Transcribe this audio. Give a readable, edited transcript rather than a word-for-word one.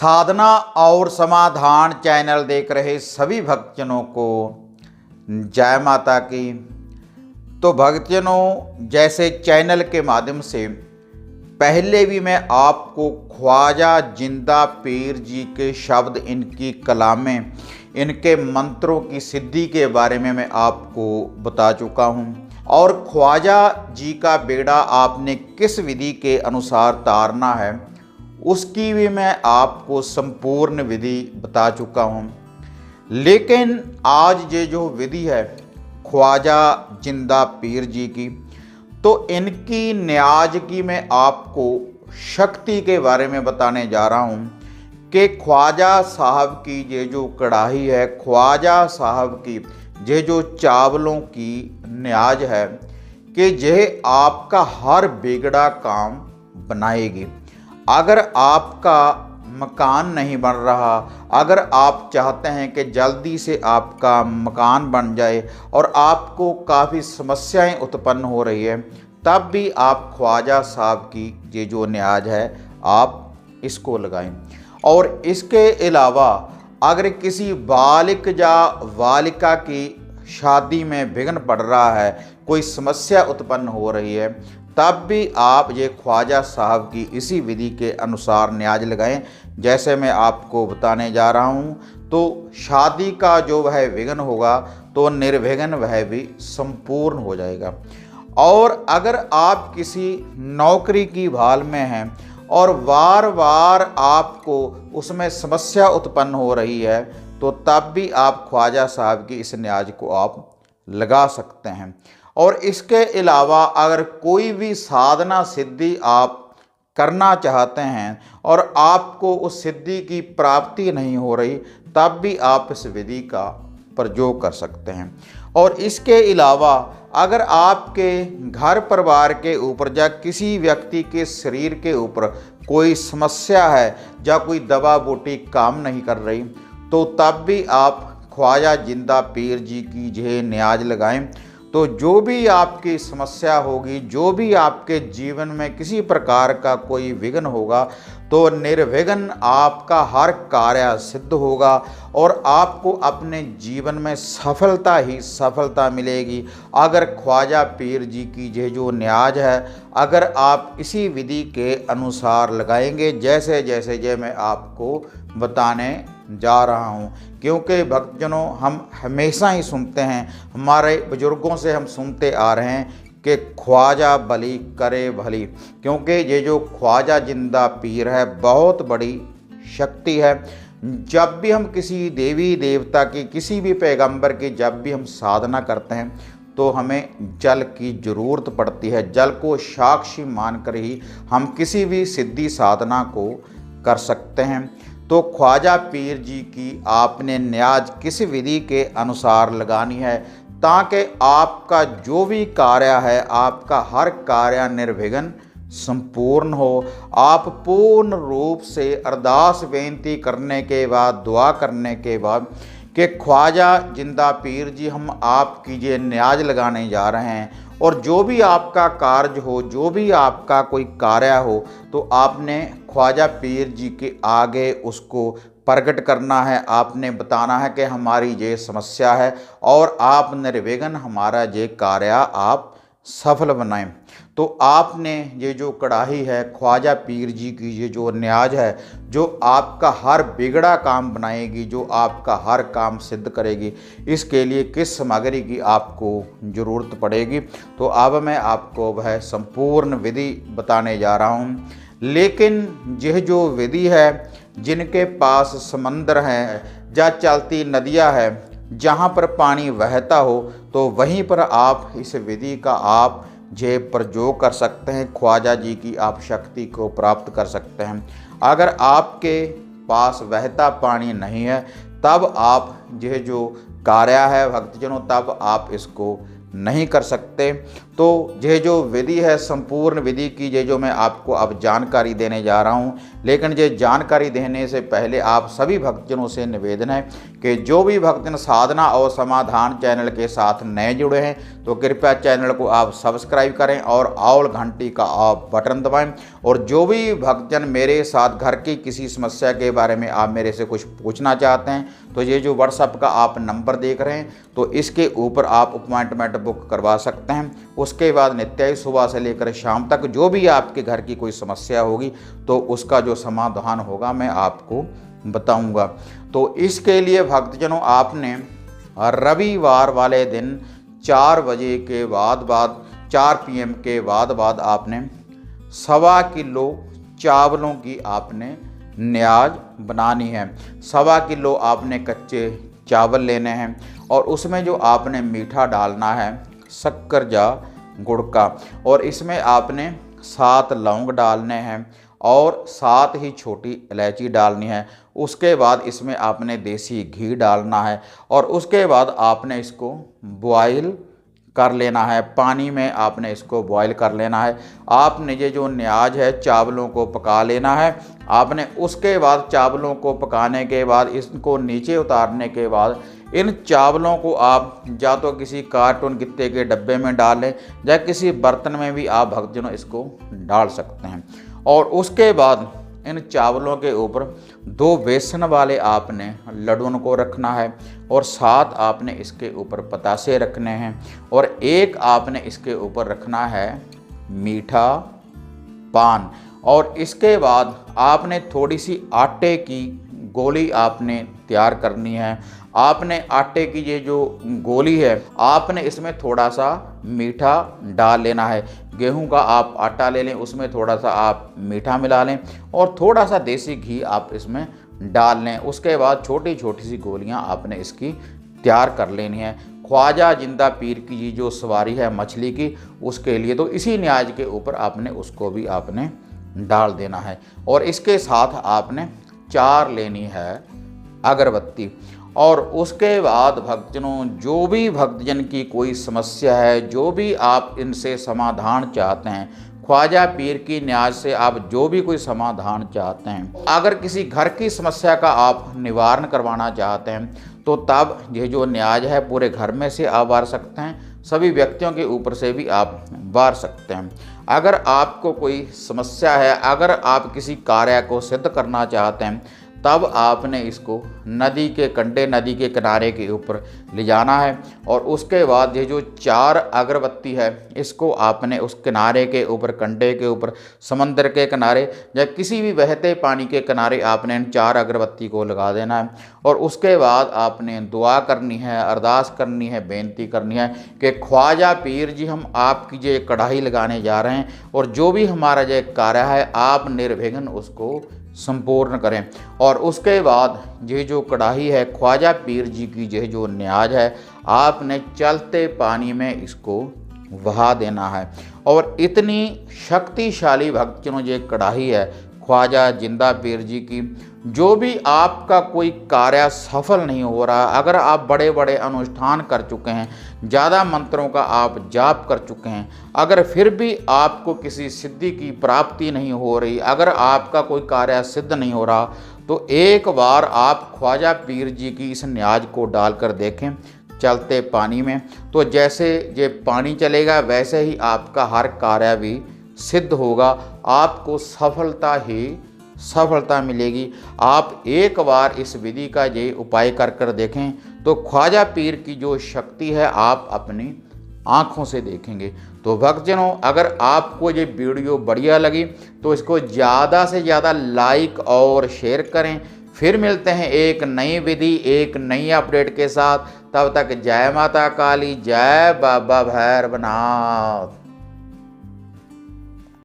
साधना और समाधान चैनल देख रहे सभी भक्तजनों को जय माता की। तो भक्तजनों, जैसे चैनल के माध्यम से पहले भी मैं आपको ख्वाजा जिंदा पीर जी के शब्द, इनकी कलामें, इनके मंत्रों की सिद्धि के बारे में मैं आपको बता चुका हूँ। और ख्वाजा जी का बेड़ा आपने किस विधि के अनुसार तारना है उसकी भी मैं आपको संपूर्ण विधि बता चुका हूँ। लेकिन आज ये जो विधि है ख्वाजा जिंदा पीर जी की, तो इनकी न्याज की मैं आपको शक्ति के बारे में बताने जा रहा हूँ कि ख्वाजा साहब की ये जो कढ़ाई है, ख्वाजा साहब की ये जो चावलों की न्याज है कि यह आपका हर बिगड़ा काम बनाएगी। अगर आपका मकान नहीं बन रहा, अगर आप चाहते हैं कि जल्दी से आपका मकान बन जाए और आपको काफ़ी समस्याएं उत्पन्न हो रही है, तब भी आप ख्वाजा साहब की ये जो न्याज है आप इसको लगाएं। और इसके अलावा अगर किसी बालिक या बालिका की शादी में विघ्न पड़ रहा है, कोई समस्या उत्पन्न हो रही है, तब भी आप ये ख्वाजा साहब की इसी विधि के अनुसार न्याज लगाएं जैसे मैं आपको बताने जा रहा हूँ। तो शादी का जो वह विघ्न होगा तो निर्विघ्न वह भी संपूर्ण हो जाएगा। और अगर आप किसी नौकरी की भाल में हैं और बार बार आपको उसमें समस्या उत्पन्न हो रही है, तो तब भी आप ख्वाजा साहब की इस न्याज को आप लगा सकते हैं। और इसके अलावा अगर कोई भी साधना सिद्धि आप करना चाहते हैं और आपको उस सिद्धि की प्राप्ति नहीं हो रही, तब भी आप इस विधि का प्रयोग कर सकते हैं। और इसके अलावा अगर आपके घर परिवार के ऊपर या किसी व्यक्ति के शरीर के ऊपर कोई समस्या है या कोई दवा बूटी काम नहीं कर रही, तो तब भी आप ख्वाजा जिंदा पीर जी की यह न्याज लगाएं। तो जो भी आपकी समस्या होगी, जो भी आपके जीवन में किसी प्रकार का कोई विघ्न होगा, तो निर्विघ्न आपका हर कार्य सिद्ध होगा और आपको अपने जीवन में सफलता ही सफलता मिलेगी। अगर ख्वाजा पीर जी की ये जो न्याज है, अगर आप इसी विधि के अनुसार लगाएंगे जैसे जैसे ये मैं आपको बताने जा रहा हूँ। क्योंकि भक्तजनों, हम हमेशा ही सुनते हैं, हमारे बुजुर्गों से हम सुनते आ रहे हैं कि ख्वाजा भली करे भली। क्योंकि ये जो ख्वाजा जिंदा पीर है बहुत बड़ी शक्ति है। जब भी हम किसी देवी देवता की, किसी भी पैगंबर की जब भी हम साधना करते हैं, तो हमें जल की ज़रूरत पड़ती है। जल को साक्षी मानकर ही हम किसी भी सिद्धि साधना को कर सकते हैं। तो ख्वाजा पीर जी की आपने न्याज किस विधि के अनुसार लगानी है ताकि आपका जो भी कार्य है, आपका हर कार्य निर्विघ्न संपूर्ण हो। आप पूर्ण रूप से अरदास बेनती करने के बाद, दुआ करने के बाद कि ख्वाजा जिंदा पीर जी, हम आपकी ये न्याज लगाने जा रहे हैं और जो भी आपका कार्य हो, जो भी आपका कोई कार्य हो, तो आपने ख्वाजा पीर जी के आगे उसको प्रकट करना है। आपने बताना है कि हमारी ये समस्या है और आप निर्विघ्न हमारा ये कार्य आप सफल बनाएं। तो आपने ये जो कढ़ाई है ख्वाजा पीर जी की, ये जो न्याज है जो आपका हर बिगड़ा काम बनाएगी, जो आपका हर काम सिद्ध करेगी, इसके लिए किस सामग्री की आपको ज़रूरत पड़ेगी, तो अब मैं आपको वह संपूर्ण विधि बताने जा रहा हूँ। लेकिन यह जो विधि है, जिनके पास समंदर है या चलती नदियाँ है, जहाँ पर पानी बहता हो, तो वहीं पर आप इस विधि का आप ये प्रयोग कर सकते हैं। ख्वाजा जी की आप शक्ति को प्राप्त कर सकते हैं। अगर आपके पास बहता पानी नहीं है, तब आप यह जो कार्य है भक्तजनों, तब आप इसको नहीं कर सकते। तो ये जो विधि है, संपूर्ण विधि की ये जो मैं आपको अब जानकारी देने जा रहा हूँ, लेकिन ये जानकारी देने से पहले आप सभी भक्तजनों से निवेदन है कि जो भी भक्तजन साधना और समाधान चैनल के साथ नए जुड़े हैं तो कृपया चैनल को आप सब्सक्राइब करें और ऑल घंटी का आप बटन दबाएं। और जो भी भक्तजन मेरे साथ घर की किसी समस्या के बारे में आप मेरे से कुछ पूछना चाहते हैं तो ये जो व्हाट्सएप का आप नंबर देख रहे हैं तो इसके ऊपर आप अपॉइंटमेंट बुक करवा सकते हैं। उसके बाद नित्य ही सुबह से लेकर शाम तक जो भी आपके घर की कोई समस्या होगी तो उसका जो समाधान होगा मैं आपको बताऊंगा। तो इसके लिए भक्तजनों आपने रविवार वाले दिन 4 बजे के बाद 4 PM के बाद आपने 1.25 किलो चावलों की आपने न्याज बनानी है। 1.25 किलो आपने कच्चे चावल लेने हैं और उसमें जो आपने मीठा डालना है शक्कर या गुड़ का, और इसमें आपने 7 लौंग डालने हैं और 7 ही छोटी इलायची डालनी है। उसके बाद इसमें आपने देसी घी डालना है और उसके बाद आपने इसको बॉईल कर लेना है, पानी में आपने इसको बॉईल कर लेना है। आपने ये जो न्याज है चावलों को पका लेना है आपने। उसके बाद चावलों को पकाने के बाद इसको नीचे उतारने के बाद इन चावलों को आप या तो किसी कार्टून गित्ते के डब्बे में डालें या किसी बर्तन में भी आप भक्तजनों इसको डाल सकते हैं। और उसके बाद इन चावलों के ऊपर 2 बेसन वाले आपने लड्डुओं को रखना है और 7 आपने इसके ऊपर पतासे रखने हैं और 1 आपने इसके ऊपर रखना है मीठा पान। और इसके बाद आपने थोड़ी सी आटे की गोली आपने तैयार करनी है। आपने आटे की ये जो गोली है आपने इसमें थोड़ा सा मीठा डाल लेना है। गेहूं का आप आटा ले लें, उसमें थोड़ा सा आप मीठा मिला लें और थोड़ा सा देसी घी आप इसमें डाल लें। उसके बाद छोटी छोटी सी गोलियां आपने इसकी तैयार कर लेनी है। ख्वाजा जिंदा पीर की ये जो सवारी है मछली की उसके लिए तो इसी न्याज के ऊपर आपने उसको भी आपने डाल देना है। और इसके साथ आपने 4 लेनी है अगरबत्ती। और उसके बाद भक्तजनों जो भी भक्तजन की कोई समस्या है, जो भी आप इनसे समाधान चाहते हैं, ख्वाजा पीर की न्याज से आप जो भी कोई समाधान चाहते हैं, अगर किसी घर की समस्या का आप निवारण करवाना चाहते हैं तो तब ये जो न्याज है पूरे घर में से आप वार सकते हैं, सभी व्यक्तियों के ऊपर से भी आप वार सकते हैं। अगर आपको कोई समस्या है, अगर आप किसी कार्य को सिद्ध करना चाहते हैं तब आपने इसको नदी के कंढे, नदी के किनारे के ऊपर ले जाना है और उसके बाद ये जो 4 अगरबत्ती है इसको आपने उस किनारे के ऊपर, कंढे के ऊपर, समंदर के किनारे या किसी भी बहते पानी के किनारे आपने इन 4 अगरबत्ती को लगा देना है। और उसके बाद आपने दुआ करनी है, अरदास करनी है, बेनती करनी है कि ख्वाजा पीर जी हम आपकी जो कढ़ाई लगाने जा रहे हैं और जो भी हमारा जो कार्य है आप निर्विघ्न उसको संपूर्ण करें। और उसके बाद ये जो कढ़ाई है ख्वाजा पीर जी की ये जो न्याज है आपने चलते पानी में इसको बहा देना है। और इतनी शक्तिशाली भक्तजनों ये कढ़ाई है ख्वाजा जिंदा पीर जी की, जो भी आपका कोई कार्य सफल नहीं हो रहा, अगर आप बड़े बड़े अनुष्ठान कर चुके हैं, ज़्यादा मंत्रों का आप जाप कर चुके हैं, अगर फिर भी आपको किसी सिद्धि की प्राप्ति नहीं हो रही, अगर आपका कोई कार्य सिद्ध नहीं हो रहा तो एक बार आप ख्वाजा पीर जी की इस न्याज को डालकर देखें चलते पानी में। तो जैसे ये पानी चलेगा वैसे ही आपका हर कार्य भी सिद्ध होगा, आपको सफलता ही सफलता मिलेगी। आप एक बार इस विधि का ये उपाय कर कर देखें तो ख्वाजा पीर की जो शक्ति है आप अपनी आँखों से देखेंगे। तो भक्तजनों अगर आपको ये वीडियो बढ़िया लगी तो इसको ज़्यादा से ज़्यादा लाइक और शेयर करें। फिर मिलते हैं एक नई विधि, एक नई अपडेट के साथ। तब तक जय माता काली, जय बाबा भैरवनाथ।